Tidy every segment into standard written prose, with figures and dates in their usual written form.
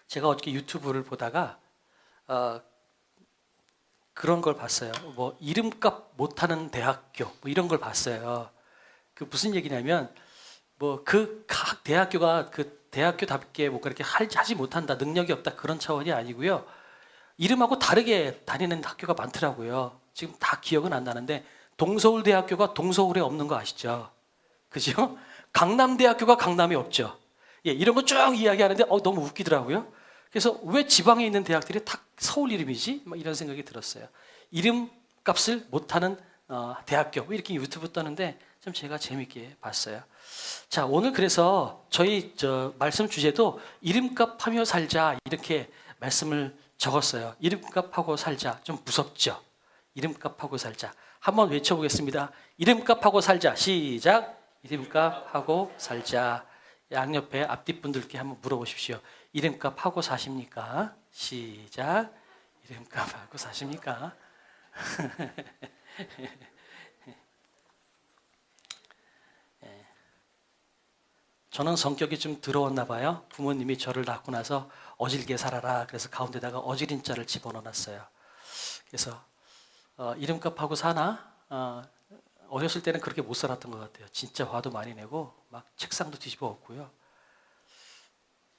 제가 어저께 유튜브를 보다가 그런 걸 봤어요. 뭐 이름값 못하는 대학교 뭐 이런 걸 봤어요. 그 무슨 얘기냐면 뭐 그 각 대학교가 그 대학교답게 뭐 그렇게 하지 못한다, 능력이 없다 그런 차원이 아니고요. 이름하고 다르게 다니는 학교가 많더라고요. 지금 다 기억은 안 나는데 동서울대학교가 동서울에 없는 거 아시죠? 그죠? 강남대학교가 강남에 없죠. 예, 이런 거 쭉 이야기하는데 너무 웃기더라고요. 그래서 왜 지방에 있는 대학들이 다 서울 이름이지? 막 이런 생각이 들었어요. 이름 값을 못하는 대학교 뭐 이렇게 유튜브 떠는데 좀 제가 재밌게 봤어요. 자, 오늘 그래서 저희 말씀 주제도 이름값 하며 살자 이렇게 말씀을 적었어요. 이름값 하고 살자. 좀 무섭죠? 이름값 하고 살자. 한번 외쳐보겠습니다. 이름값 하고 살자. 시작. 이름값 하고 살자. 양옆에 앞뒤 분들께 한번 물어보십시오. 이름값 하고 사십니까? 시작. 이름값 하고 사십니까? 저는 성격이 좀 더러웠나 봐요. 부모님이 저를 낳고 나서 어질게 살아라. 그래서 가운데다가 어지린자를 집어넣어놨어요. 그래서 이름값 하고 사나? 어렸을 때는 그렇게 못 살았던 것 같아요. 진짜 화도 많이 내고 막 책상도 뒤집어 엎고요.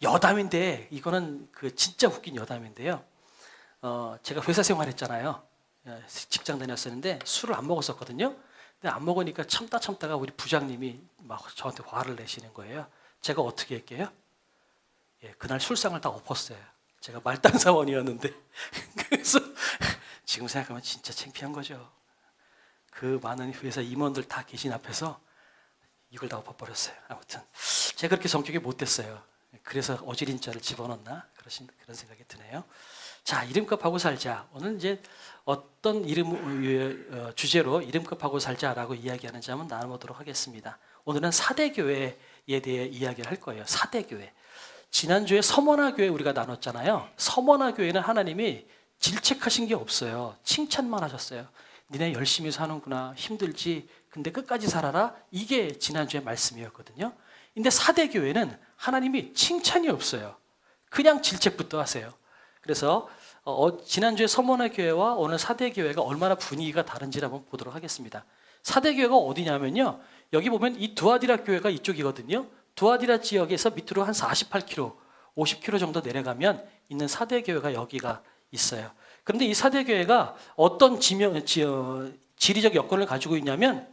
여담인데 이거는 그 진짜 웃긴 여담인데요. 제가 회사 생활했잖아요. 직장 다녔었는데 술을 안 먹었었거든요. 근데 안 먹으니까 참다가 우리 부장님이 막 저한테 화를 내시는 거예요. 제가 어떻게 할게요? 예, 그날 술상을 다 엎었어요. 제가 말단사원이었는데 그래서 지금 생각하면 진짜 창피한 거죠. 그 많은 회사 임원들 다 계신 앞에서 이걸 다 엎어버렸어요. 아무튼 제가 그렇게 성격이 못됐어요. 그래서 어지린자를 집어넣나 그런 생각이 드네요. 자, 이름값 하고 살자. 오늘 이제 어떤 주제로 이름값 하고 살자라고 이야기하는지 한번 나눠보도록 하겠습니다. 오늘은 사대교회에 대해 이야기를 할 거예요. 사대교회. 지난주에 서머나교회 우리가 나눴잖아요. 서머나교회는 하나님이 질책하신 게 없어요. 칭찬만 하셨어요. 니네 열심히 사는구나. 힘들지. 근데 끝까지 살아라. 이게 지난주의 말씀이었거든요. 근데 사대교회는 하나님이 칭찬이 없어요. 그냥 질책부터 하세요. 그래서 지난주에 서머나교회와 오늘 사대교회가 얼마나 분위기가 다른지를 한번 보도록 하겠습니다. 사대교회가 어디냐면요. 여기 보면 이 두아디라 교회가 이쪽이거든요. 두아디라 지역에서 밑으로 한 48km, 50km 정도 내려가면 있는 사대교회가 여기가 있어요. 그런데 이 사대교회가 어떤 지리적 여건을 가지고 있냐면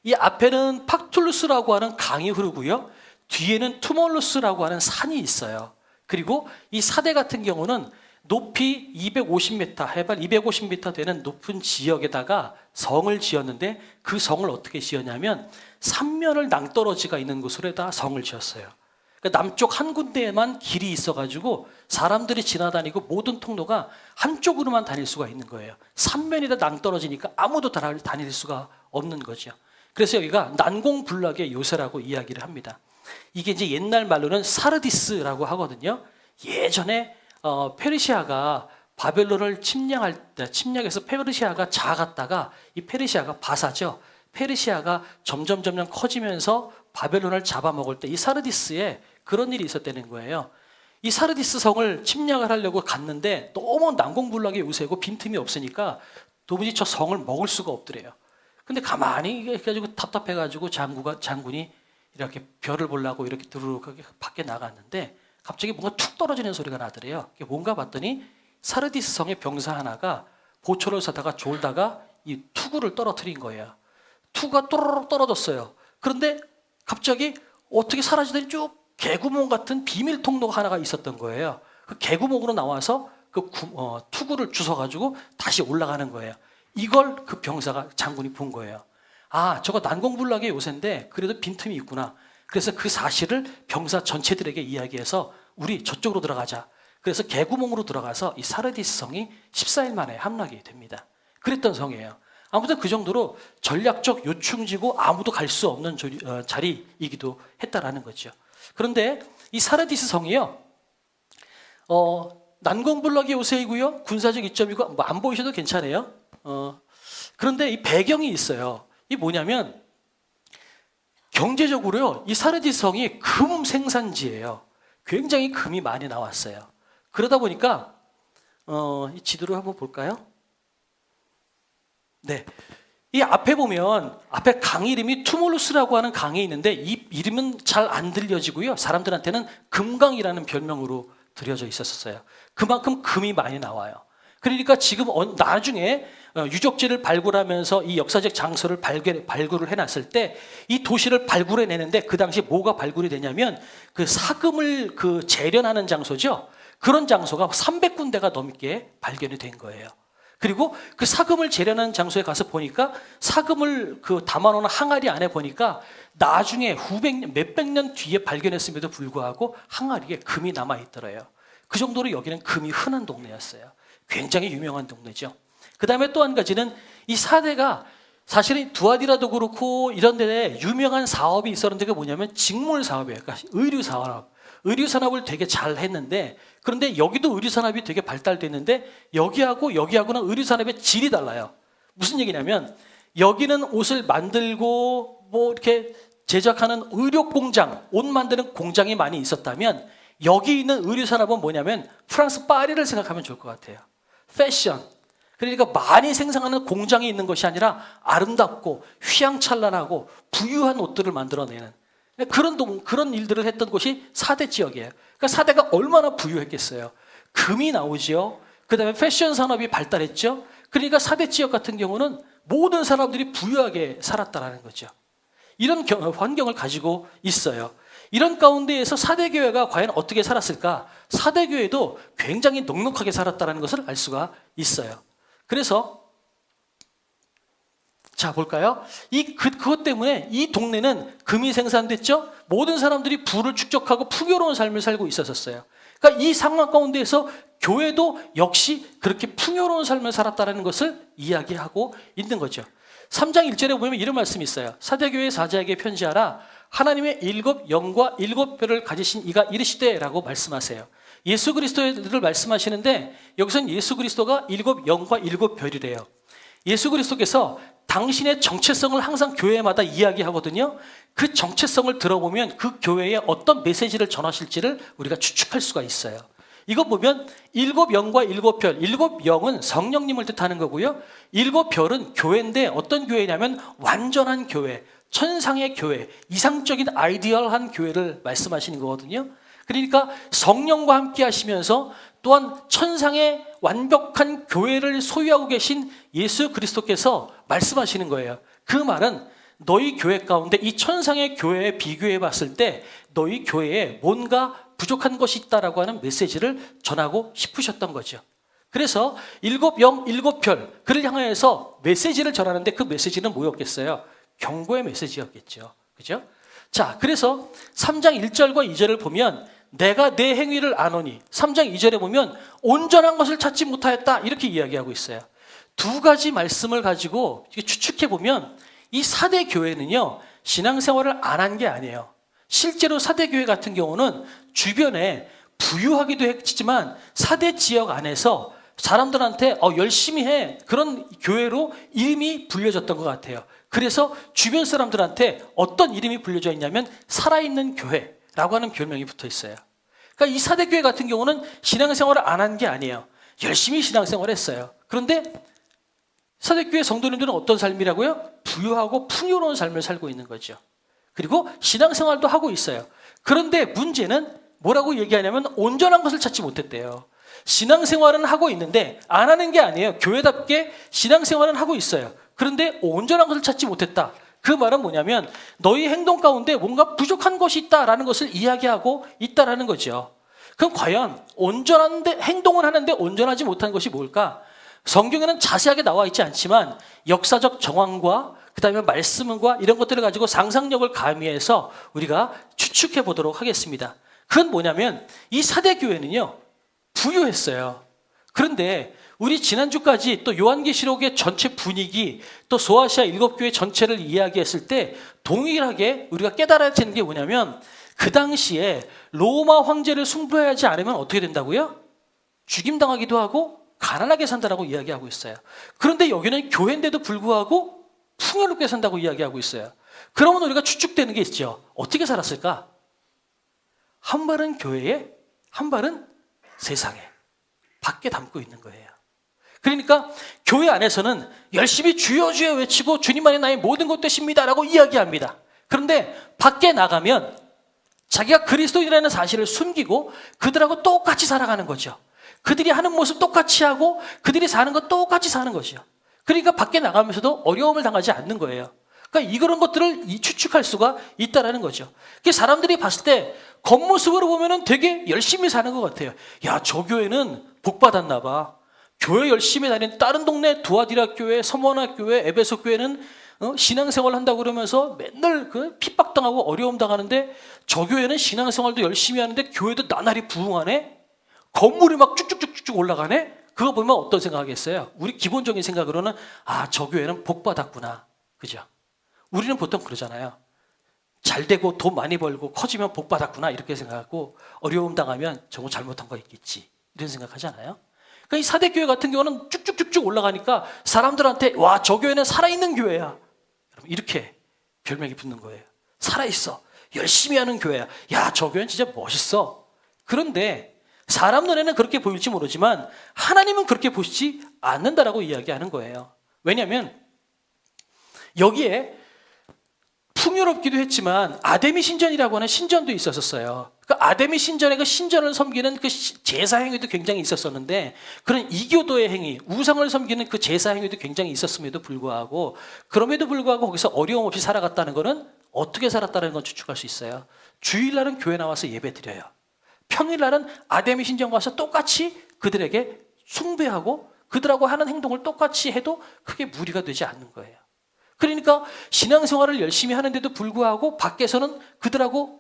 이 앞에는 팍툴루스라고 하는 강이 흐르고요. 뒤에는 투몰루스라고 하는 산이 있어요. 그리고 이 사대 같은 경우는 높이 250m, 해발 250m 되는 높은 지역에다가 성을 지었는데 그 성을 어떻게 지었냐면 삼면을 낭떠러지가 있는 곳으로다 성을 지었어요. 그러니까 남쪽 한 군데에만 길이 있어가지고 사람들이 지나다니고 모든 통로가 한쪽으로만 다닐 수가 있는 거예요. 삼면이 다 낭떠러지니까 아무도 다닐 수가 없는 거죠. 그래서 여기가 난공불락의 요새라고 이야기를 합니다. 이게 이제 옛날 말로는 사르디스라고 하거든요. 예전에 페르시아가 바벨론을 침략해서 페르시아가 자아갔다가 이 페르시아가 바사죠. 페르시아가 점점 커지면서 바벨론을 잡아먹을 때 이 사르디스에 그런 일이 있었다는 거예요. 이 사르디스 성을 침략을 하려고 갔는데 너무 난공불락의 요새고 빈틈이 없으니까 도무지 저 성을 먹을 수가 없더래요. 근데 가만히 해가지고 답답해가지고 장군이 이렇게 별을 보려고 이렇게 두루룩하게 밖에 나갔는데 갑자기 뭔가 툭 떨어지는 소리가 나더래요. 뭔가 봤더니 사르디스 성의 병사 하나가 보초를 사다가 졸다가 이 투구를 떨어뜨린 거예요. 투구가 또르륵 떨어졌어요. 그런데 갑자기 어떻게 사라지더니 쭉 개구멍 같은 비밀 통로가 하나가 있었던 거예요. 그 개구멍으로 나와서 그 투구를 주워가지고 다시 올라가는 거예요. 이걸 그 병사가 장군이 본 거예요. 아, 저거 난공불락의 요새인데 그래도 빈틈이 있구나. 그래서 그 사실을 병사 전체들에게 이야기해서 우리 저쪽으로 들어가자. 그래서 개구멍으로 들어가서 이 사르디스 성이 14일 만에 함락이 됩니다. 그랬던 성이에요. 아무튼 그 정도로 전략적 요충지고 아무도 갈 수 없는 자리이기도 했다라는 거죠. 그런데 이 사르디스 성이요, 난공불락의 요새이고요, 군사적 이점이고 뭐 안 보이셔도 괜찮아요. 그런데 이 배경이 있어요. 이 뭐냐면 경제적으로요, 이 사르디스 성이 금 생산지예요. 굉장히 금이 많이 나왔어요. 그러다 보니까 이 지도를 한번 볼까요? 네. 이 앞에 보면 앞에 강 이름이 투몰루스라고 하는 강이 있는데 이 이름은 잘 안 들려지고요. 사람들한테는 금강이라는 별명으로 들여져 있었어요. 그만큼 금이 많이 나와요. 그러니까 지금 나중에 유적지를 발굴하면서 이 역사적 장소를 발굴을 해놨을 때 이 도시를 발굴해내는데 그 당시 뭐가 발굴이 되냐면 그 사금을 그 재련하는 장소죠. 그런 장소가 300군데가 넘게 발견이 된 거예요. 그리고 그 사금을 재련하는 장소에 가서 보니까 사금을 그 담아놓은 항아리 안에 보니까 나중에 몇백 년 뒤에 발견했음에도 불구하고 항아리에 금이 남아있더래요. 그 정도로 여기는 금이 흔한 동네였어요. 굉장히 유명한 동네죠. 그 다음에 또 한 가지는 이 사대가 사실은 두아디라도 그렇고 이런 데에 유명한 사업이 있었는데 그게 뭐냐면 직물 사업이에요. 그러니까 의류 사업. 의류 산업을 되게 잘 했는데 그런데 여기도 의류 산업이 되게 발달됐는데 여기하고는 의류 산업의 질이 달라요. 무슨 얘기냐면 여기는 옷을 만들고 뭐 이렇게 제작하는 의료 공장, 옷 만드는 공장이 많이 있었다면 여기 있는 의류 산업은 뭐냐면 프랑스 파리를 생각하면 좋을 것 같아요. 패션. 그러니까 많이 생산하는 공장이 있는 것이 아니라 아름답고 휘황찬란하고 부유한 옷들을 만들어내는 그런 일들을 했던 곳이 사대 지역이에요. 그러니까 사대가 얼마나 부유했겠어요. 금이 나오죠. 그 다음에 패션 산업이 발달했죠. 그러니까 사대 지역 같은 경우는 모든 사람들이 부유하게 살았다라는 거죠. 이런 환경을 가지고 있어요. 이런 가운데에서 사대교회가 과연 어떻게 살았을까? 사대교회도 굉장히 넉넉하게 살았다는 것을 알 수가 있어요. 그래서 자 볼까요? 그것 때문에 이 동네는 금이 생산됐죠. 모든 사람들이 부를 축적하고 풍요로운 삶을 살고 있었어요. 그러니까 이 상황 가운데에서 교회도 역시 그렇게 풍요로운 삶을 살았다는 것을 이야기하고 있는 거죠. 3장 1절에 보면 이런 말씀이 있어요. 사대교회 사자에게 편지하라. 하나님의 7 영과 7 별을 가지신 이가 이르시되라고 말씀하세요. 예수 그리스도를 말씀하시는데 여기서는 예수 그리스도가 7 영과 7 별이래요. 예수 그리스도께서 당신의 정체성을 항상 교회마다 이야기하거든요. 그 정체성을 들어보면 그 교회에 어떤 메시지를 전하실지를 우리가 추측할 수가 있어요. 이거 보면 7 영과 7 별, 7 영은 성령님을 뜻하는 거고요. 7 별은 교회인데 어떤 교회냐면 완전한 교회, 천상의 교회, 이상적인 아이디얼한 교회를 말씀하시는 거거든요. 그러니까 성령과 함께 하시면서 또한 천상의 완벽한 교회를 소유하고 계신 예수 그리스도께서 말씀하시는 거예요. 그 말은 너희 교회 가운데 이 천상의 교회에 비교해 봤을 때 너희 교회에 뭔가 부족한 것이 있다라고 하는 메시지를 전하고 싶으셨던 거죠. 그래서 7 영, 7 별, 그를 향해서 메시지를 전하는데 그 메시지는 뭐였겠어요? 경고의 메시지였겠죠. 그죠? 자, 그래서 3장 1절과 2절을 보면 내가 내 행위를 아노니 3장 2절에 보면 온전한 것을 찾지 못하였다 이렇게 이야기하고 있어요. 두 가지 말씀을 가지고 추측해 보면 이 사대 교회는요 신앙생활을 안 한 게 아니에요. 실제로 사대 교회 같은 경우는 주변에 부유하기도 했지만 사대 지역 안에서 사람들한테 열심히 해 그런 교회로 이름이 불려졌던 것 같아요. 그래서 주변 사람들한테 어떤 이름이 불려져 있냐면 살아있는 교회라고 하는 별명이 붙어 있어요. 그러니까 이 사대교회 같은 경우는 신앙생활을 안 한 게 아니에요. 열심히 신앙생활을 했어요. 그런데 사대교회 성도님들은 어떤 삶이라고요? 부유하고 풍요로운 삶을 살고 있는 거죠. 그리고 신앙생활도 하고 있어요. 그런데 문제는 뭐라고 얘기하냐면 온전한 것을 찾지 못했대요. 신앙생활은 하고 있는데 안 하는 게 아니에요. 교회답게 신앙생활은 하고 있어요. 그런데 온전한 것을 찾지 못했다. 그 말은 뭐냐면 너희 행동 가운데 뭔가 부족한 것이 있다라는 것을 이야기하고 있다라는 거죠. 그럼 과연 온전한데 행동을 하는데 온전하지 못한 것이 뭘까? 성경에는 자세하게 나와 있지 않지만 역사적 정황과 그다음에 말씀과 이런 것들을 가지고 상상력을 가미해서 우리가 추측해 보도록 하겠습니다. 그건 뭐냐면 이 사대교회는요 부유했어요. 그런데 우리 지난주까지 또 요한계시록의 전체 분위기 또 소아시아 7교회 전체를 이야기했을 때 동일하게 우리가 깨달아야 되는 게 뭐냐면 그 당시에 로마 황제를 숭배하지 않으면 어떻게 된다고요? 죽임당하기도 하고 가난하게 산다라고 이야기하고 있어요. 그런데 여기는 교회인데도 불구하고 풍요롭게 산다고 이야기하고 있어요. 그러면 우리가 추측되는 게 있죠. 어떻게 살았을까? 한 발은 교회에, 한 발은 세상에, 밖에 담고 있는 거예요. 그러니까 교회 안에서는 열심히 주여 주여 외치고 주님만이 나의 모든 것 되십니다 라고 이야기합니다. 그런데 밖에 나가면 자기가 그리스도인이라는 사실을 숨기고 그들하고 똑같이 살아가는 거죠. 그들이 하는 모습 똑같이 하고 그들이 사는 것 똑같이 사는 거죠. 그러니까 밖에 나가면서도 어려움을 당하지 않는 거예요. 그러니까 이런 것들을 추측할 수가 있다는 거죠. 사람들이 봤을 때 겉모습으로 보면 되게 열심히 사는 것 같아요. 야, 저 교회는 복 받았나 봐. 교회 열심히 다니는 다른 동네 두아디라 교회, 서머나 교회, 에베소 교회는 신앙생활 한다고 그러면서 맨날 핍박당하고 어려움 당하는데 저 교회는 신앙생활도 열심히 하는데 교회도 나날이 부흥하네? 건물이 막 쭉쭉쭉쭉 올라가네? 그거 보면 어떤 생각하겠어요? 우리 기본적인 생각으로는 아, 저 교회는 복 받았구나. 그죠? 우리는 보통 그러잖아요. 잘 되고 돈 많이 벌고 커지면 복 받았구나 이렇게 생각하고 어려움 당하면 저거 잘못한 거 있겠지 이런 생각하잖아요. 그러니까 이 사대교회 같은 경우는 쭉쭉쭉쭉 올라가니까 사람들한테 와, 저 교회는 살아있는 교회야. 이렇게 별명이 붙는 거예요. 살아있어. 열심히 하는 교회야. 야, 저 교회는 진짜 멋있어. 그런데 사람 눈에는 그렇게 보일지 모르지만 하나님은 그렇게 보시지 않는다라고 이야기하는 거예요. 왜냐하면 여기에 풍요롭기도 했지만 아데미 신전이라고 하는 신전도 있었어요. 그 아데미 신전의 그 신전을 섬기는 그 제사 행위도 굉장히 있었었는데 그런 이교도의 행위, 우상을 섬기는 그 제사 행위도 굉장히 있었음에도 불구하고 그럼에도 불구하고 거기서 어려움 없이 살아갔다는 것은 어떻게 살았다는 건 추측할 수 있어요. 주일날은 교회 나와서 예배 드려요. 평일날은 아데미 신전 가서 똑같이 그들에게 숭배하고 그들하고 하는 행동을 똑같이 해도 크게 무리가 되지 않는 거예요. 그러니까 신앙생활을 열심히 하는데도 불구하고 밖에서는 그들하고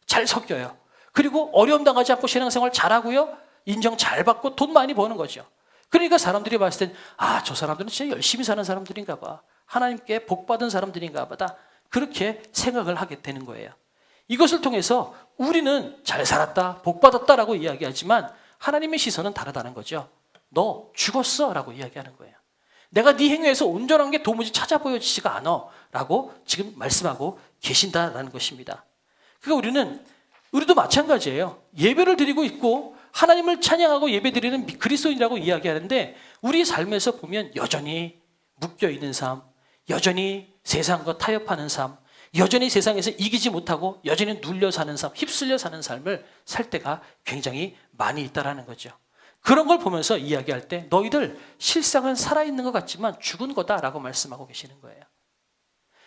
잘 섞여요. 그리고 어려움 당하지 않고 신앙생활 잘하고요. 인정 잘 받고 돈 많이 버는 거죠. 그러니까 사람들이 봤을 땐 아, 저 사람들은 진짜 열심히 사는 사람들인가 봐. 하나님께 복 받은 사람들인가 보다. 그렇게 생각을 하게 되는 거예요. 이것을 통해서 우리는 잘 살았다, 복 받았다라고 이야기하지만 하나님의 시선은 다르다는 거죠. 너 죽었어 라고 이야기하는 거예요. 내가 네 행위에서 온전한 게 도무지 찾아 보여지지가 않아 라고 지금 말씀하고 계신다라는 것입니다. 그러니까 우리도 마찬가지예요. 예배를 드리고 있고 하나님을 찬양하고 예배 드리는 그리스도인이라고 이야기하는데 우리 삶에서 보면 여전히 묶여있는 삶, 여전히 세상과 타협하는 삶, 여전히 세상에서 이기지 못하고 여전히 눌려 사는 삶, 휩쓸려 사는 삶을 살 때가 굉장히 많이 있다는 거죠. 그런 걸 보면서 이야기할 때 너희들 실상은 살아있는 것 같지만 죽은 거다라고 말씀하고 계시는 거예요.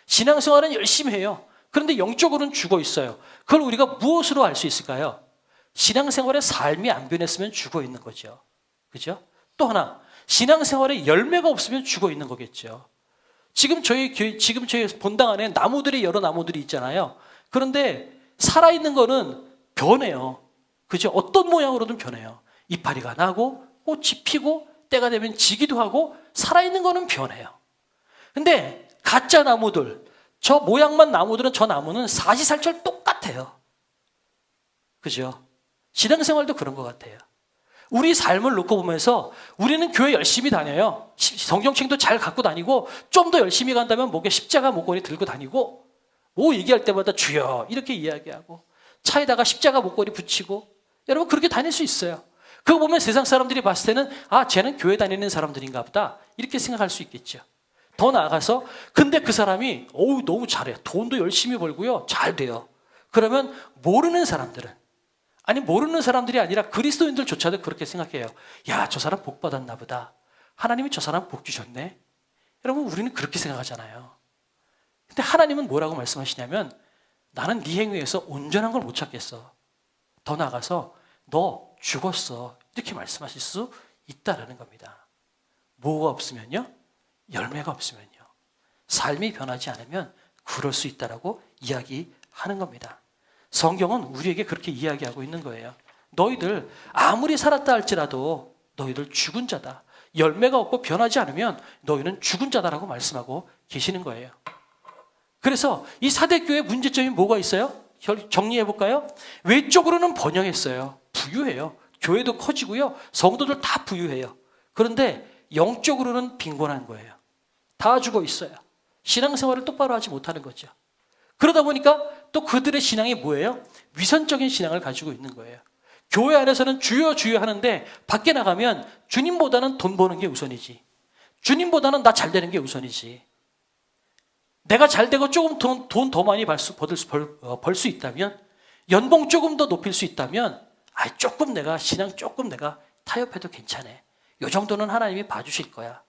신앙생활은 열심히 해요. 그런데 영적으로는 죽어 있어요. 그걸 우리가 무엇으로 알 수 있을까요? 신앙생활의 삶이 안 변했으면 죽어 있는 거죠. 그죠? 또 하나, 신앙생활에 열매가 없으면 죽어 있는 거겠죠. 지금 저희 본당 안에 나무들이 여러 나무들이 있잖아요. 그런데 살아있는 거는 변해요. 그죠? 어떤 모양으로든 변해요. 이파리가 나고 꽃이 피고 때가 되면 지기도 하고 살아있는 거는 변해요. 근데 가짜 나무들, 저 모양만 나무들은 저 나무는 사시살철 똑같아요. 그죠? 신앙생활도 그런 것 같아요. 우리 삶을 놓고 보면서 우리는 교회 열심히 다녀요. 성경책도 잘 갖고 다니고 좀 더 열심히 간다면 목에 십자가 목걸이 들고 다니고 뭐 얘기할 때마다 주여 이렇게 이야기하고 차에다가 십자가 목걸이 붙이고 여러분 그렇게 다닐 수 있어요. 그거 보면 세상 사람들이 봤을 때는 아, 쟤는 교회 다니는 사람들인가 보다 이렇게 생각할 수 있겠죠. 더 나아가서 근데 그 사람이 너무 잘해요. 돈도 열심히 벌고요. 잘 돼요. 그러면 모르는 사람들이 아니라 그리스도인들조차도 그렇게 생각해요. 야, 저 사람 복 받았나 보다. 하나님이 저 사람 복 주셨네. 여러분 우리는 그렇게 생각하잖아요. 근데 하나님은 뭐라고 말씀하시냐면 나는 네 행위에서 온전한 걸 못 찾겠어. 더 나아가서 너 죽었어. 이렇게 말씀하실 수 있다라는 겁니다. 뭐가 없으면요? 열매가 없으면요. 삶이 변하지 않으면 그럴 수 있다라고 이야기하는 겁니다. 성경은 우리에게 그렇게 이야기하고 있는 거예요. 너희들 아무리 살았다 할지라도 너희들 죽은 자다. 열매가 없고 변하지 않으면 너희는 죽은 자다라고 말씀하고 계시는 거예요. 그래서 이 사대교회 문제점이 뭐가 있어요? 정리해 볼까요? 외적으로는 번영했어요. 부유해요. 교회도 커지고요. 성도들 다 부유해요. 그런데 영적으로는 빈곤한 거예요. 다 죽어 있어요. 신앙생활을 똑바로 하지 못하는 거죠. 그러다 보니까 또 그들의 신앙이 뭐예요? 위선적인 신앙을 가지고 있는 거예요. 교회 안에서는 주여 주여 하는데 밖에 나가면 주님보다는 돈 버는 게 우선이지. 주님보다는 나 잘 되는 게 우선이지. 내가 잘 되고 조금 돈 더 많이 벌 수 있다면, 연봉 조금 더 높일 수 있다면, 조금 내가 신앙 조금 내가 타협해도 괜찮아. 요 정도는 하나님이 봐주실 거야.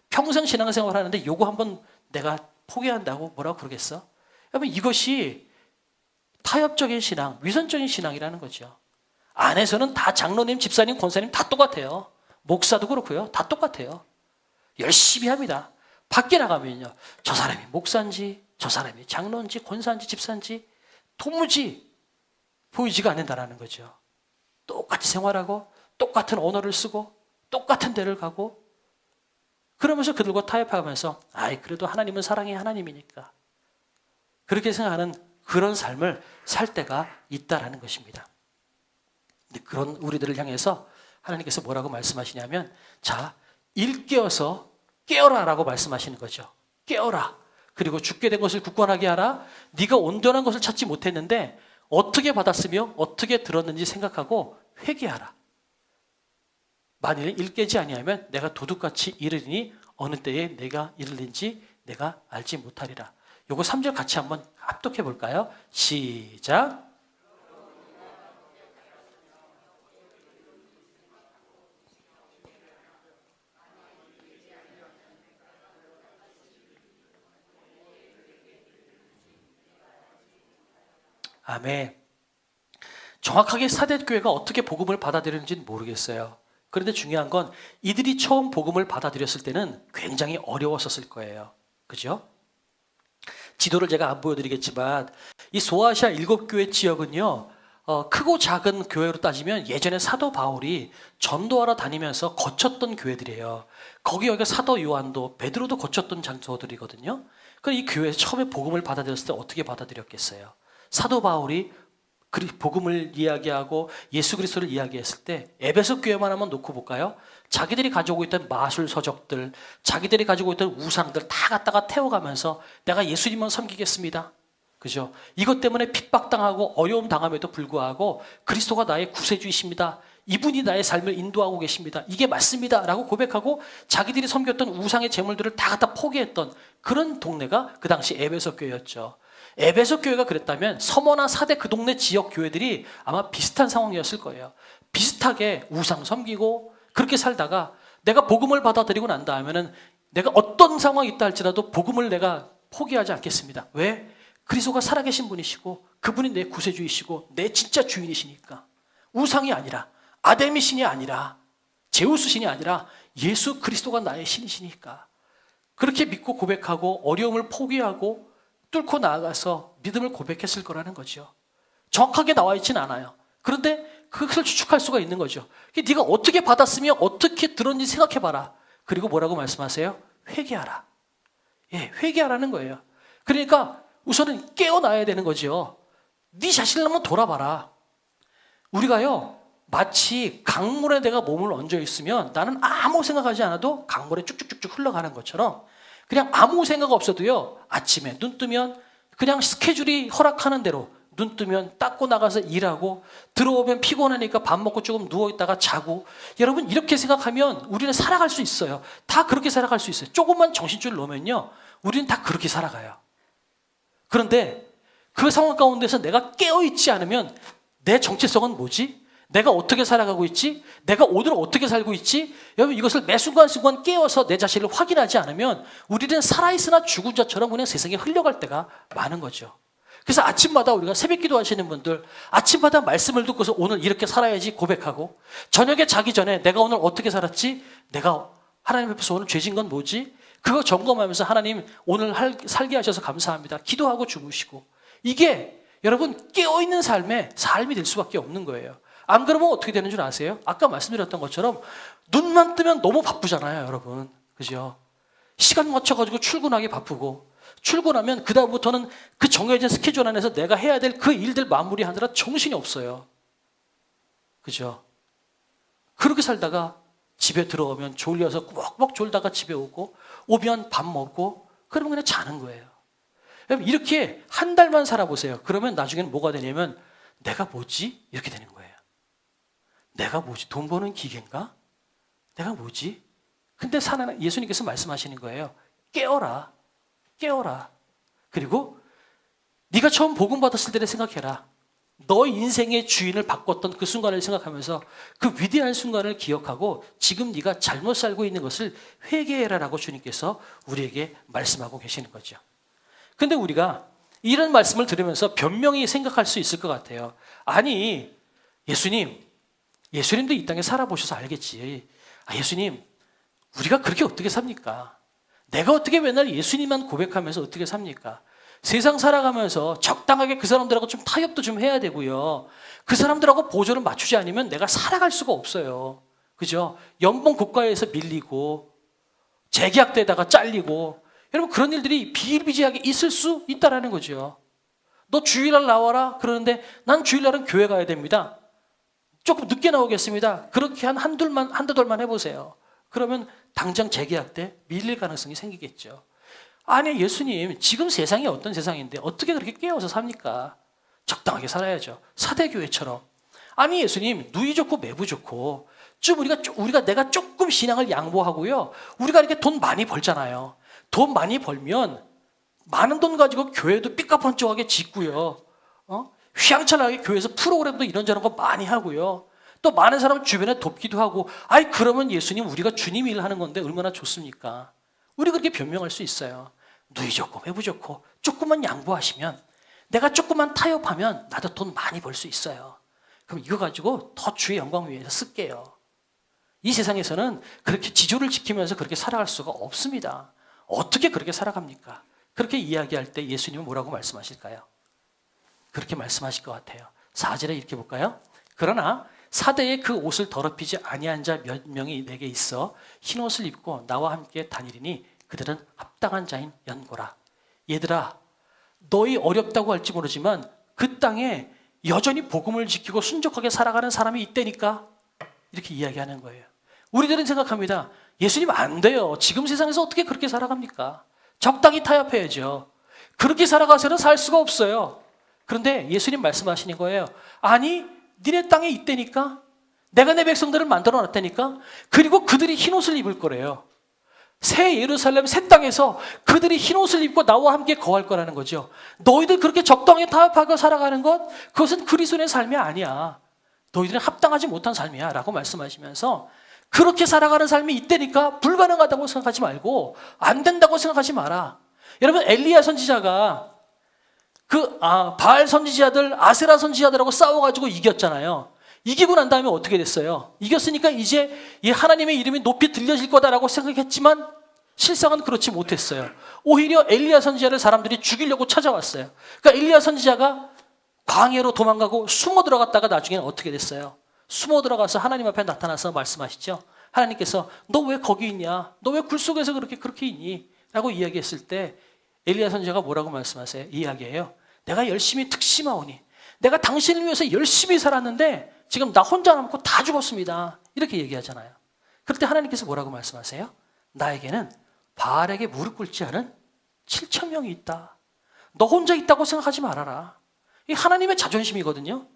평생 신앙생활 하는데 요거 한번 내가 포기한다고 뭐라고 그러겠어? 여러분, 이것이 타협적인 신앙, 위선적인 신앙이라는 거죠. 안에서는 다 장로님, 집사님, 권사님 다 똑같아요. 목사도 그렇고요. 다 똑같아요. 열심히 합니다. 밖에 나가면요, 저 사람이 목사인지, 저 사람이 장로인지, 권사인지, 집사인지 도무지 보이지가 않는다라는 거죠. 똑같이 생활하고, 똑같은 언어를 쓰고, 똑같은 데를 가고, 그러면서 그들과 타협하면서, 그래도 하나님은 사랑의 하나님이니까. 그렇게 생각하는 그런 삶을 살 때가 있다라는 것입니다. 근데 그런 우리들을 향해서 하나님께서 뭐라고 말씀하시냐면, 자, 일깨어서 깨어라라고 말씀하시는 거죠. 깨어라. 그리고 죽게 된 것을 굳건하게 하라. 네가 온전한 것을 찾지 못했는데 어떻게 받았으며 어떻게 들었는지 생각하고 회개하라. 만일 일깨지 아니하면 내가 도둑같이 이르리니 어느 때에 내가 이르는지 내가 알지 못하리라. 요거 3절 같이 한번 합독해 볼까요? 시작. 아멘. 정확하게 사대교회가 어떻게 복음을 받아들였는지는 모르겠어요. 그런데 중요한 건 이들이 처음 복음을 받아들였을 때는 굉장히 어려웠었을 거예요. 그죠? 지도를 제가 안 보여드리겠지만 이 소아시아 7교회 지역은요, 크고 작은 교회로 따지면 예전에 사도 바울이 전도하러 다니면서 거쳤던 교회들이에요. 여기가 사도 요한도 베드로도 거쳤던 장소들이거든요. 그럼 이 교회에서 처음에 복음을 받아들였을 때 어떻게 받아들였겠어요? 사도 바울이 복음을 이야기하고 예수 그리스도를 이야기했을 때 에베소 교회만 한번 놓고 볼까요? 자기들이 가지고 있던 마술 서적들, 자기들이 가지고 있던 우상들 다 갖다가 태워가면서 내가 예수님만 섬기겠습니다. 그죠? 이것 때문에 핍박당하고 어려움 당함에도 불구하고 그리스도가 나의 구세주이십니다. 이분이 나의 삶을 인도하고 계십니다. 이게 맞습니다. 라고 고백하고 자기들이 섬겼던 우상의 재물들을 다 갖다 포기했던 그런 동네가 그 당시 에베소 교회였죠. 에베소 교회가 그랬다면 서머나 사대 그 동네 지역 교회들이 아마 비슷한 상황이었을 거예요. 비슷하게 우상 섬기고 그렇게 살다가 내가 복음을 받아들이고 난 다음에는 내가 어떤 상황이 있다 할지라도 복음을 내가 포기하지 않겠습니다. 왜? 그리스도가 살아계신 분이시고 그분이 내 구세주이시고 내 진짜 주인이시니까. 우상이 아니라 아데미 신이 아니라 제우스 신이 아니라 예수 그리스도가 나의 신이시니까. 그렇게 믿고 고백하고 어려움을 포기하고 뚫고 나아가서 믿음을 고백했을 거라는 거죠. 정확하게 나와 있지는 않아요. 그런데 그것을 추측할 수가 있는 거죠. 네가 어떻게 받았으며 어떻게 들었는지 생각해봐라. 그리고 뭐라고 말씀하세요? 회개하라. 회개하라는 거예요. 그러니까 우선은 깨어나야 되는 거죠. 네 자신을 한번 돌아봐라. 우리가요, 마치 강물에 내가 몸을 얹어 있으면 나는 아무 생각하지 않아도 강물에 쭉쭉쭉쭉 흘러가는 것처럼 그냥 아무 생각 없어도요, 아침에 눈 뜨면 그냥 스케줄이 허락하는 대로 눈 뜨면 닦고 나가서 일하고 들어오면 피곤하니까 밥 먹고 조금 누워있다가 자고. 여러분, 이렇게 생각하면 우리는 살아갈 수 있어요. 다 그렇게 살아갈 수 있어요. 조금만 정신줄 놓으면요, 우리는 다 그렇게 살아가요. 그런데 그 상황 가운데서 내가 깨어있지 않으면 내 정체성은 뭐지? 내가 어떻게 살아가고 있지? 내가 오늘 어떻게 살고 있지? 여러분, 이것을 매 순간순간 깨어서 내 자신을 확인하지 않으면 우리는 살아있으나 죽은 자처럼 그냥 세상에 흘러갈 때가 많은 거죠. 그래서 아침마다 우리가 새벽 기도하시는 분들, 아침마다 말씀을 듣고서 오늘 이렇게 살아야지 고백하고, 저녁에 자기 전에 내가 오늘 어떻게 살았지? 내가 하나님 앞에서 오늘 죄진 건 뭐지? 그거 점검하면서 하나님 오늘 살게 하셔서 감사합니다. 기도하고 주무시고. 이게 여러분 깨어있는 삶이 될 수밖에 없는 거예요. 안 그러면 어떻게 되는 줄 아세요? 아까 말씀드렸던 것처럼 눈만 뜨면 너무 바쁘잖아요, 여러분. 그죠? 시간 맞춰가지고 출근하기 바쁘고, 출근하면 그다음부터는 그 정해진 스케줄 안에서 내가 해야 될 그 일들 마무리하느라 정신이 없어요. 그죠? 그렇게 살다가 집에 들어오면 졸려서 꾸벅꾸벅 졸다가 집에 오고, 오면 밥 먹고, 그러면 그냥 자는 거예요. 여러분 이렇게 한 달만 살아보세요. 그러면 나중에는 뭐가 되냐면 내가 뭐지? 이렇게 되는 거예요. 내가 뭐지? 돈 버는 기계인가? 내가 뭐지? 근데 예수님께서 말씀하시는 거예요. 깨어라. 깨어라. 그리고 네가 처음 복음 받았을 때를 생각해라. 너 인생의 주인을 바꿨던 그 순간을 생각하면서 그 위대한 순간을 기억하고 지금 네가 잘못 살고 있는 것을 회개해라라고 주님께서 우리에게 말씀하고 계시는 거죠. 근데 우리가 이런 말씀을 들으면서 변명이 생각할 수 있을 것 같아요. 아니, 예수님도 이 땅에 살아보셔서 알겠지. 예수님, 우리가 그렇게 어떻게 삽니까? 내가 어떻게 맨날 예수님만 고백하면서 어떻게 삽니까? 세상 살아가면서 적당하게 그 사람들하고 좀 타협도 좀 해야 되고요. 그 사람들하고 보조를 맞추지 않으면 내가 살아갈 수가 없어요. 그죠? 연봉 고가에서 밀리고 재계약되다가 잘리고 여러분 그런 일들이 비일비재하게 있을 수 있다라는 거죠. 너 주일날 나와라 그러는데 난 주일날은 교회 가야 됩니다. 조금 늦게 나오겠습니다. 그렇게 한두 달만 해보세요. 그러면 당장 재계약 때 밀릴 가능성이 생기겠죠. 아니 예수님 지금 세상이 어떤 세상인데 어떻게 그렇게 깨어서 삽니까? 적당하게 살아야죠. 사대교회처럼. 아니 예수님 누이 좋고 매부 좋고 좀 내가 조금 신앙을 양보하고요. 우리가 이렇게 돈 많이 벌잖아요. 돈 많이 벌면 많은 돈 가지고 교회도 삐까뻔쩍하게 짓고요. 휘황찬란하게 교회에서 프로그램도 이런저런 거 많이 하고요. 또 많은 사람 주변에 돕기도 하고 아이 그러면 예수님 우리가 주님 일을 하는 건데 얼마나 좋습니까? 우리 그렇게 변명할 수 있어요. 누이 좋고 매부 좋고 조금만 양보하시면 내가 조금만 타협하면 나도 돈 많이 벌 수 있어요. 그럼 이거 가지고 더 주의 영광 위해서 쓸게요. 이 세상에서는 그렇게 지조를 지키면서 그렇게 살아갈 수가 없습니다. 어떻게 그렇게 살아갑니까? 그렇게 이야기할 때 예수님은 뭐라고 말씀하실까요? 그렇게 말씀하실 것 같아요. 4절에 이렇게 볼까요? 그러나 사대에 그 옷을 더럽히지 아니한 자 몇 명이 내게 있어 흰 옷을 입고 나와 함께 다니리니 그들은 합당한 자인 연고라. 얘들아 너희 어렵다고 할지 모르지만 그 땅에 여전히 복음을 지키고 순종하게 살아가는 사람이 있다니까 이렇게 이야기하는 거예요. 우리들은 생각합니다. 예수님 안 돼요. 지금 세상에서 어떻게 그렇게 살아갑니까? 적당히 타협해야죠. 그렇게 살아가서는 살 수가 없어요. 그런데 예수님 말씀하시는 거예요. 아니 니네 땅에 있다니까 내가 내 백성들을 만들어 놨다니까 그리고 그들이 흰옷을 입을 거래요. 새 예루살렘 새 땅에서 그들이 흰옷을 입고 나와 함께 거할 거라는 거죠. 너희들 그렇게 적당히 타협하고 살아가는 것 그것은 그리스도의 삶이 아니야. 너희들은 합당하지 못한 삶이야 라고 말씀하시면서 그렇게 살아가는 삶이 있다니까 불가능하다고 생각하지 말고 안 된다고 생각하지 마라. 여러분 엘리야 선지자가 바알 선지자들 아세라 선지자들하고 싸워가지고 이겼잖아요. 이기고 난 다음에 어떻게 됐어요? 이겼으니까 이제 이 하나님의 이름이 높이 들려질 거다라고 생각했지만 실상은 그렇지 못했어요. 오히려 엘리야 선지자를 사람들이 죽이려고 찾아왔어요. 그러니까 엘리야 선지자가 광야로 도망가고 숨어 들어갔다가 나중에는 어떻게 됐어요? 숨어 들어가서 하나님 앞에 나타나서 말씀하시죠. 하나님께서 너 왜 거기 있냐? 너 왜 굴 속에서 그렇게 있니? 라고 이야기했을 때 엘리야 선지자가 뭐라고 말씀하세요? 이야기해요. 내가 열심히 특심하오니 내가 당신을 위해서 열심히 살았는데 지금 나 혼자 남고 다 죽었습니다. 이렇게 얘기하잖아요. 그럴 때 하나님께서 뭐라고 말씀하세요? 나에게는 바알에게 무릎 꿇지 않은 7천 명이 있다. 너 혼자 있다고 생각하지 말아라. 이 하나님의 자존심이거든요.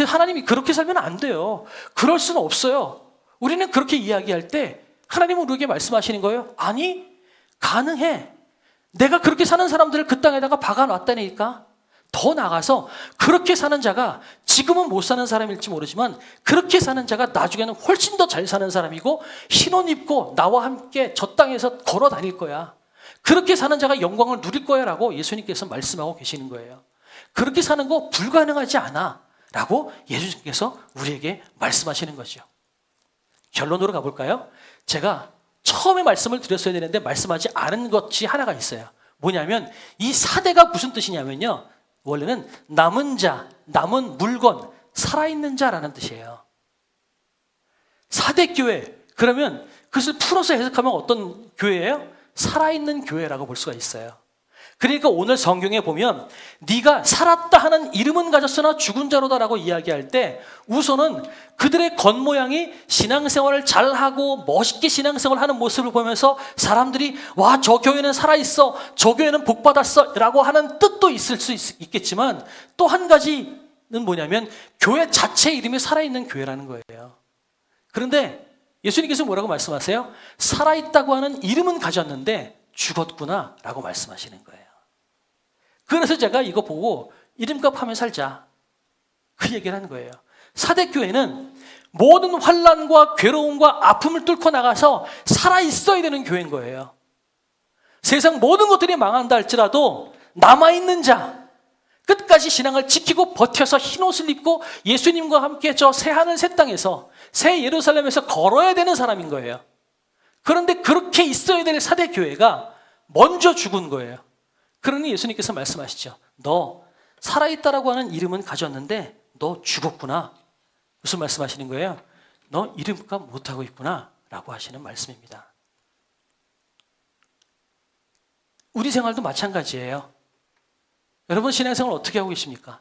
하나님이 그렇게 살면 안 돼요. 그럴 수는 없어요. 우리는 그렇게 이야기할 때 하나님은 우리에게 말씀하시는 거예요. 아니 가능해. 내가 그렇게 사는 사람들을 그 땅에다가 박아놨다니까. 더 나가서 그렇게 사는 자가 지금은 못 사는 사람일지 모르지만 그렇게 사는 자가 나중에는 훨씬 더 잘 사는 사람이고 흰옷 입고 나와 함께 저 땅에서 걸어 다닐 거야. 그렇게 사는 자가 영광을 누릴 거야 라고 예수님께서 말씀하고 계시는 거예요. 그렇게 사는 거 불가능하지 않아 라고 예수님께서 우리에게 말씀하시는 거죠. 결론으로 가볼까요? 제가 처음에 말씀을 드렸어야 되는데 말씀하지 않은 것이 하나가 있어요. 뭐냐면 이 사대가 무슨 뜻이냐면요. 원래는 남은 자, 남은 물건, 살아있는 자라는 뜻이에요. 사대교회, 그러면 그것을 풀어서 해석하면 어떤 교회예요? 살아있는 교회라고 볼 수가 있어요. 그러니까 오늘 성경에 보면 네가 살았다 하는 이름은 가졌으나 죽은 자로다라고 이야기할 때 우선은 그들의 겉모양이 신앙생활을 잘하고 멋있게 신앙생활을 하는 모습을 보면서 사람들이 와, 저 교회는 살아있어, 저 교회는 복받았어 라고 하는 뜻도 있을 수 있겠지만 또 한 가지는 뭐냐면 교회 자체 이름이 살아있는 교회라는 거예요. 그런데 예수님께서 뭐라고 말씀하세요? 살아있다고 하는 이름은 가졌는데 죽었구나 라고 말씀하시는 거예요. 그래서 제가 이거 보고 이름값 하며 살자, 그 얘기를 하는 거예요. 사대교회는 모든 환난과 괴로움과 아픔을 뚫고 나가서 살아있어야 되는 교회인 거예요. 세상 모든 것들이 망한다 할지라도 남아있는 자, 끝까지 신앙을 지키고 버텨서 흰옷을 입고 예수님과 함께 저 새하늘 새 땅에서 새 예루살렘에서 걸어야 되는 사람인 거예요. 그런데 그렇게 있어야 될 사대교회가 먼저 죽은 거예요. 그러니 예수님께서 말씀하시죠. 너 살아있다라고 하는 이름은 가졌는데 너 죽었구나. 무슨 말씀하시는 거예요? 너 이름값 못하고 있구나 라고 하시는 말씀입니다. 우리 생활도 마찬가지예요. 여러분 신앙생활 어떻게 하고 계십니까?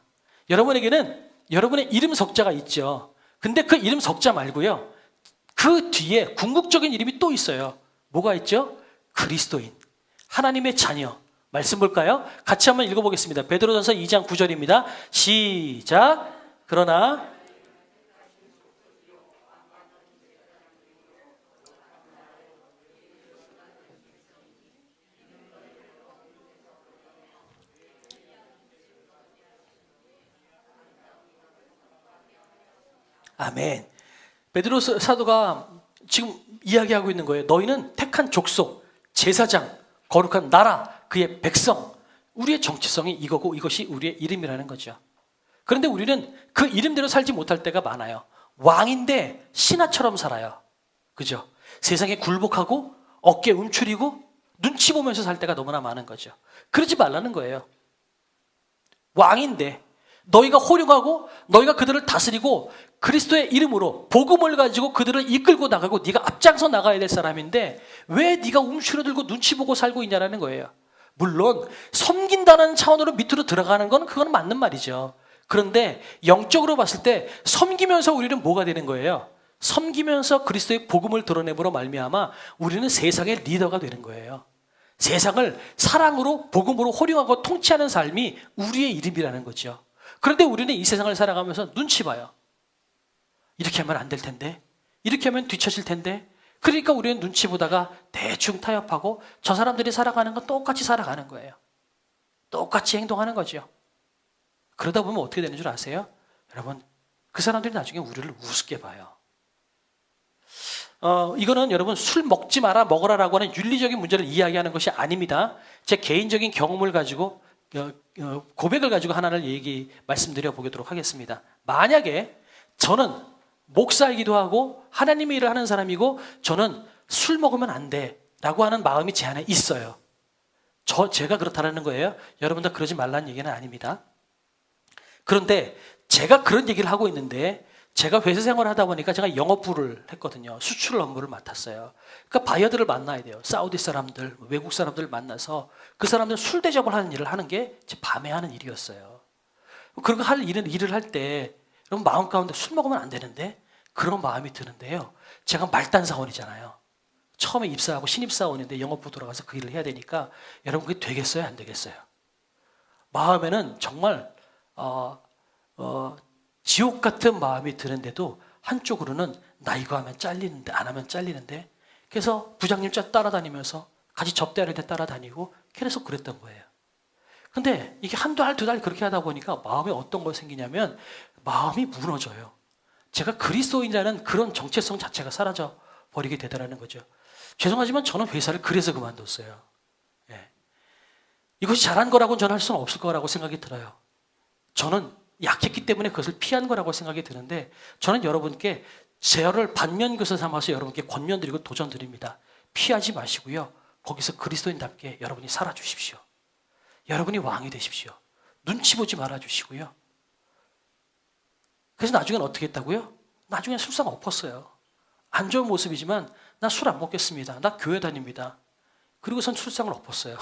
여러분에게는 여러분의 이름 석자가 있죠. 근데 그 이름 석자 말고요, 그 뒤에 궁극적인 이름이 또 있어요. 뭐가 있죠? 그리스도인, 하나님의 자녀. 말씀 볼까요? 같이 한번 읽어보겠습니다. 베드로전서 2장 9절입니다. 시작. 그러나 아멘. 베드로 사도가 지금 이야기하고 있는 거예요. 너희는 택한 족속, 제사장, 거룩한 나라, 그의 백성, 우리의 정체성이 이거고 이것이 우리의 이름이라는 거죠. 그런데 우리는 그 이름대로 살지 못할 때가 많아요. 왕인데 신하처럼 살아요. 그죠? 세상에 굴복하고 어깨 움츠리고 눈치 보면서 살 때가 너무나 많은 거죠. 그러지 말라는 거예요. 왕인데 너희가 호령하고 너희가 그들을 다스리고 그리스도의 이름으로 복음을 가지고 그들을 이끌고 나가고 네가 앞장서 나가야 될 사람인데 왜 네가 움츠러들고 눈치 보고 살고 있냐라는 거예요. 물론 섬긴다는 차원으로 밑으로 들어가는 건 그건 맞는 말이죠. 그런데 영적으로 봤을 때 섬기면서 우리는 뭐가 되는 거예요? 섬기면서 그리스도의 복음을 드러내므로 말미암아 우리는 세상의 리더가 되는 거예요. 세상을 사랑으로 복음으로 호령하고 통치하는 삶이 우리의 이름이라는 거죠. 그런데 우리는 이 세상을 살아가면서 눈치 봐요. 이렇게 하면 안 될 텐데, 이렇게 하면 뒤처질 텐데. 그러니까 우리는 눈치 보다가 대충 타협하고 저 사람들이 살아가는 건 똑같이 살아가는 거예요. 똑같이 행동하는 거죠. 그러다 보면 어떻게 되는 줄 아세요? 여러분, 그 사람들이 나중에 우리를 우습게 봐요. 이거는 여러분 술 먹지 마라 먹어라라고 하는 윤리적인 문제를 이야기하는 것이 아닙니다. 제 개인적인 경험을 가지고 고백을 가지고 하나를 말씀드려 보도록 하겠습니다. 만약에 저는 목사이기도 하고 하나님의 일을 하는 사람이고 저는 술 먹으면 안 돼라고 하는 마음이 제 안에 있어요. 제가 그렇다는 거예요. 여러분들 그러지 말라는 얘기는 아닙니다. 그런데 제가 그런 얘기를 하고 있는데 제가 회사 생활을 하다 보니까 제가 영업부를 했거든요. 수출 업무를 맡았어요. 그러니까 바이어들을 만나야 돼요. 사우디 사람들, 외국 사람들을 만나서 그 사람들 술 대접을 하는 일을 하는 게 제 밤에 하는 일이었어요. 그런 일을 할 때 여러분 마음 가운데 술 먹으면 안 되는데 그런 마음이 드는데요. 제가 말단 사원이잖아요. 처음에 입사하고 신입사원인데 영업부 들어가서 그 일을 해야 되니까 여러분 그게 되겠어요? 안 되겠어요? 마음에는 정말 지옥 같은 마음이 드는데도 한쪽으로는 나 이거 하면 잘리는데 안 하면 잘리는데 그래서 부장님 따라다니면서 같이 접대할 때 따라다니고 계속 그랬던 거예요. 근데 이게 한 달, 두 달 그렇게 하다 보니까 마음에 어떤 거 생기냐면 마음이 무너져요. 제가 그리스도인이라는 그런 정체성 자체가 사라져 버리게 되더라는 거죠. 죄송하지만 저는 회사를 그래서 그만뒀어요. 예. 이것이 잘한 거라고는 저는 할 수는 없을 거라고 생각이 들어요. 저는 약했기 때문에 그것을 피한 거라고 생각이 드는데 저는 여러분께 제어를 반면교사 삼아서 여러분께 권면드리고 도전드립니다. 피하지 마시고요. 거기서 그리스도인답게 여러분이 살아주십시오. 여러분이 왕이 되십시오. 눈치 보지 말아주시고요. 그래서 나중에는 어떻게 했다고요? 나중에 술상 엎었어요. 안 좋은 모습이지만 나 술 안 먹겠습니다. 나 교회 다닙니다. 그리고선 술상을 엎었어요.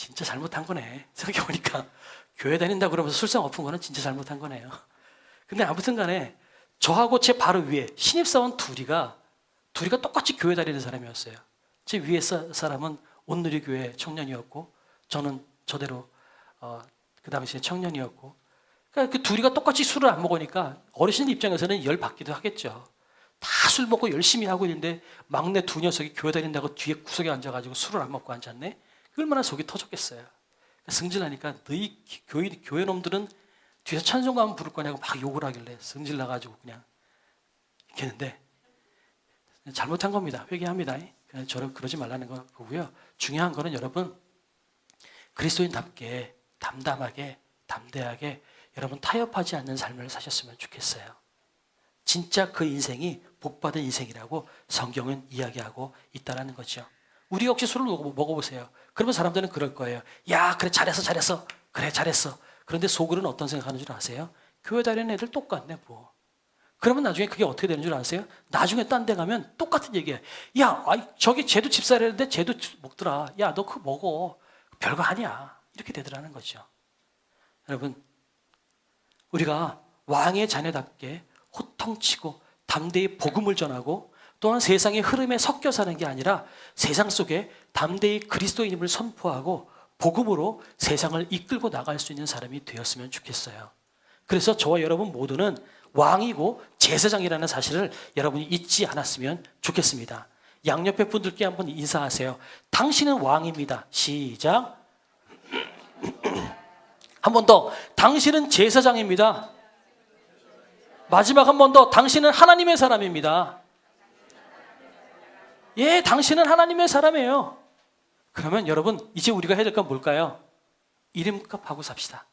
진짜 잘못한 거네. 생각해보니까 교회 다닌다 그러면서 술상 엎은 거는 진짜 잘못한 거네요. 근데 아무튼 간에 저하고 제 바로 위에 신입사원 둘이가 똑같이 교회 다니는 사람이었어요. 제 위에 사람은 온누리교회 청년이었고 저는 저대로 그 당시에 청년이었고, 그러니까 그 둘이가 똑같이 술을 안 먹으니까 어르신들 입장에서는 열 받기도 하겠죠. 다 술 먹고 열심히 하고 있는데 막내 두 녀석이 교회 다닌다고 뒤에 구석에 앉아가지고 술을 안 먹고 앉았네. 얼마나 속이 터졌겠어요. 승질나니까 너희 교회 놈들은 뒤에서 찬송가만 부를 거냐고 막 욕을 하길래 승질 나가지고 그냥 이렇게 했는데, 잘못한 겁니다. 회개합니다. 저를 그러지 말라는 거고요. 중요한 거는 여러분, 그리스도인답게 담담하게 담대하게 여러분 타협하지 않는 삶을 사셨으면 좋겠어요. 진짜 그 인생이 복받은 인생이라고 성경은 이야기하고 있다는 거죠. 우리 혹시 술을 먹어보세요. 그러면 사람들은 그럴 거예요. 야, 그래 잘했어. 그래 잘했어. 그런데 속으로는 어떤 생각하는 줄 아세요? 교회 다니는 애들 똑같네 뭐. 그러면 나중에 그게 어떻게 되는 줄 아세요? 나중에 딴 데 가면 똑같은 얘기예요. 야, 저기 쟤도 집사라는데 쟤도 먹더라. 야, 너 그거 먹어. 별거 아니야. 이렇게 되더라는 거죠. 여러분, 우리가 왕의 자녀답게 호통치고 담대히 복음을 전하고 또한 세상의 흐름에 섞여 사는 게 아니라 세상 속에 담대히 그리스도인임을 선포하고 복음으로 세상을 이끌고 나갈 수 있는 사람이 되었으면 좋겠어요. 그래서 저와 여러분 모두는 왕이고 제사장이라는 사실을 여러분이 잊지 않았으면 좋겠습니다. 양옆에 분들께 한번 인사하세요. 당신은 왕입니다. 시작. 한 번 더. 당신은 제사장입니다. 마지막 한 번 더. 당신은 하나님의 사람입니다. 예, 당신은 하나님의 사람이에요. 그러면 여러분, 이제 우리가 해야 될 건 뭘까요? 이름값 하고 삽시다.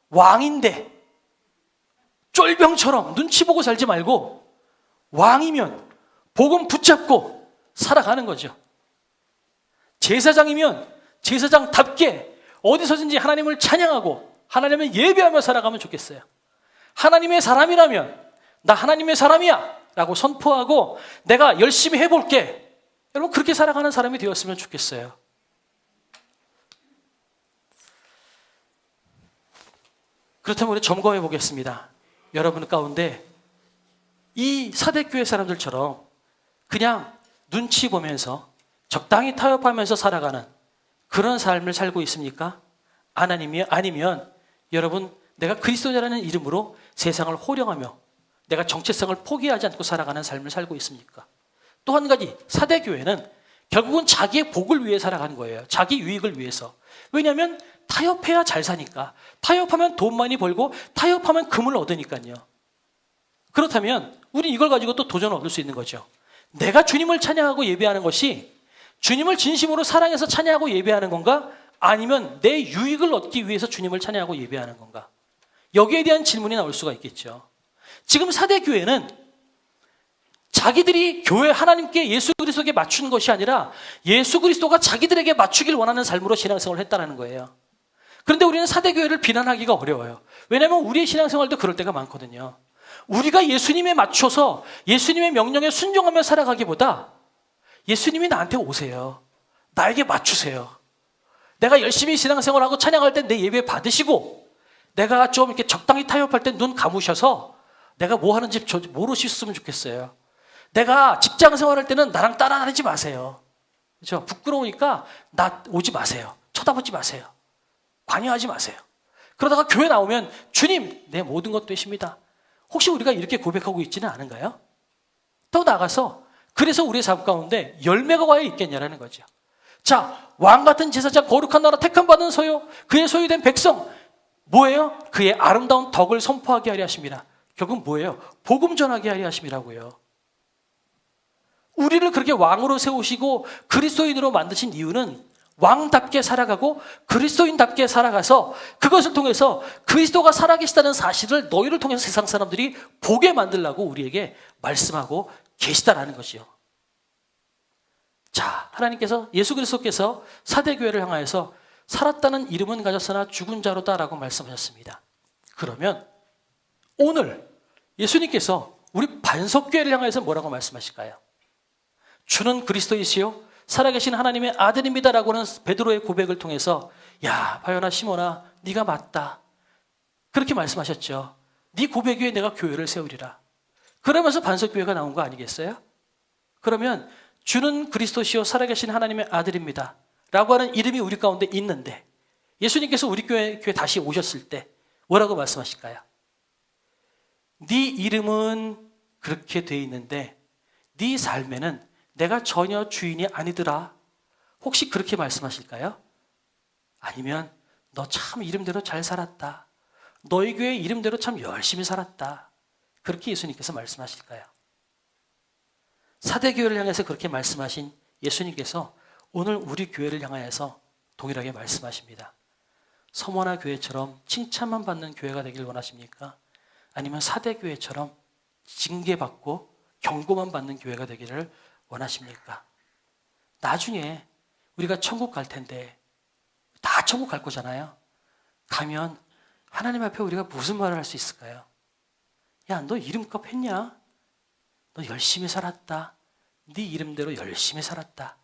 왕인데 쫄병처럼 눈치 보고 살지 말고 왕이면 복음 붙잡고 살아가는 거죠. 제사장이면 제사장답게 어디서든지 하나님을 찬양하고 하나님을 예배하며 살아가면 좋겠어요. 하나님의 사람이라면 나 하나님의 사람이야 라고 선포하고 내가 열심히 해볼게. 여러분, 그렇게 살아가는 사람이 되었으면 좋겠어요. 그렇다면 우리 점검해 보겠습니다. 여러분 가운데 이 사대교회 사람들처럼 그냥 눈치 보면서 적당히 타협하면서 살아가는 그런 삶을 살고 있습니까? 아니면 여러분, 내가 그리스도라는 이름으로 세상을 호령하며 내가 정체성을 포기하지 않고 살아가는 삶을 살고 있습니까? 또 한 가지, 사대교회는 결국은 자기의 복을 위해 살아가는 거예요. 자기 유익을 위해서. 왜냐하면 타협해야 잘 사니까. 타협하면 돈 많이 벌고 타협하면 금을 얻으니까요. 그렇다면 우리 이걸 가지고 또 도전을 얻을 수 있는 거죠. 내가 주님을 찬양하고 예배하는 것이 주님을 진심으로 사랑해서 찬양하고 예배하는 건가? 아니면 내 유익을 얻기 위해서 주님을 찬양하고 예배하는 건가? 여기에 대한 질문이 나올 수가 있겠죠. 지금 사대교회는 자기들이 교회 하나님께 예수 그리스도에게 맞추는 것이 아니라 예수 그리스도가 자기들에게 맞추길 원하는 삶으로 신앙생활을 했다는 거예요. 그런데 우리는 사대교회를 비난하기가 어려워요. 왜냐하면 우리의 신앙생활도 그럴 때가 많거든요. 우리가 예수님에 맞춰서 예수님의 명령에 순종하며 살아가기보다 예수님이 나한테 오세요. 나에게 맞추세요. 내가 열심히 신앙생활하고 찬양할 때 내 예배 받으시고 내가 좀 이렇게 적당히 타협할 때 눈 감으셔서 내가 뭐 하는지 모르셨으면 좋겠어요. 내가 직장 생활할 때는 나랑 따라다니지 마세요. 그렇죠? 부끄러우니까 나 오지 마세요. 쳐다보지 마세요. 관여하지 마세요. 그러다가 교회 나오면 주님, 내 모든 것 되십니다. 혹시 우리가 이렇게 고백하고 있지는 않은가요? 또 나가서 그래서 우리의 삶 가운데 열매가 과연 있겠냐라는 거죠. 자, 왕 같은 제사장, 거룩한 나라, 택함 받은 소유, 그의 소유된 백성, 뭐예요? 그의 아름다운 덕을 선포하게 하려 하십니다. 결국 뭐예요? 복음 전하게 하려 하심이라고요. 우리를 그렇게 왕으로 세우시고 그리스도인으로 만드신 이유는 왕답게 살아가고 그리스도인답게 살아가서 그것을 통해서 그리스도가 살아계시다는 사실을 너희를 통해서 세상 사람들이 보게 만들라고 우리에게 말씀하고 계시다라는 것이요. 자, 하나님께서 예수 그리스도께서 사대교회를 향하여서 살았다는 이름은 가졌으나 죽은 자로다라고 말씀하셨습니다. 그러면 오늘 예수님께서 우리 반석교회를 향해서 뭐라고 말씀하실까요? 주는 그리스도이시요 살아계신 하나님의 아들입니다라고 하는 베드로의 고백을 통해서 야, 바요나 시몬아, 네가 맞다. 그렇게 말씀하셨죠. 네 고백 위에 내가 교회를 세우리라. 그러면서 반석교회가 나온 거 아니겠어요? 그러면 주는 그리스도시요 살아계신 하나님의 아들입니다 라고 하는 이름이 우리 가운데 있는데 예수님께서 우리 교회 다시 오셨을 때 뭐라고 말씀하실까요? 네 이름은 그렇게 돼 있는데 네 삶에는 내가 전혀 주인이 아니더라. 혹시 그렇게 말씀하실까요? 아니면 너 참 이름대로 잘 살았다. 너희 교회 이름대로 참 열심히 살았다. 그렇게 예수님께서 말씀하실까요? 사대교회를 향해서 그렇게 말씀하신 예수님께서 오늘 우리 교회를 향하여서 동일하게 말씀하십니다. 서머나 교회처럼 칭찬만 받는 교회가 되길 원하십니까? 아니면 사대교회처럼 징계받고 경고만 받는 교회가 되기를 원하십니까? 나중에 우리가 천국 갈 텐데 다 천국 갈 거잖아요. 가면 하나님 앞에 우리가 무슨 말을 할 수 있을까요? 야, 너 이름값 했냐? 너 열심히 살았다. 네 이름대로 열심히 살았다.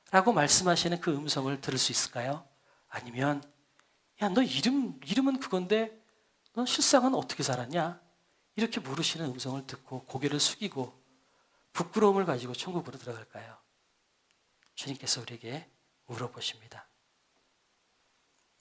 라고 말씀하시는 그 음성을 들을 수 있을까요? 아니면 야, 너 이름은 그건데 너 실상은 어떻게 살았냐? 이렇게 물으시는 음성을 듣고 고개를 숙이고 부끄러움을 가지고 천국으로 들어갈까요? 주님께서 우리에게 물어보십니다.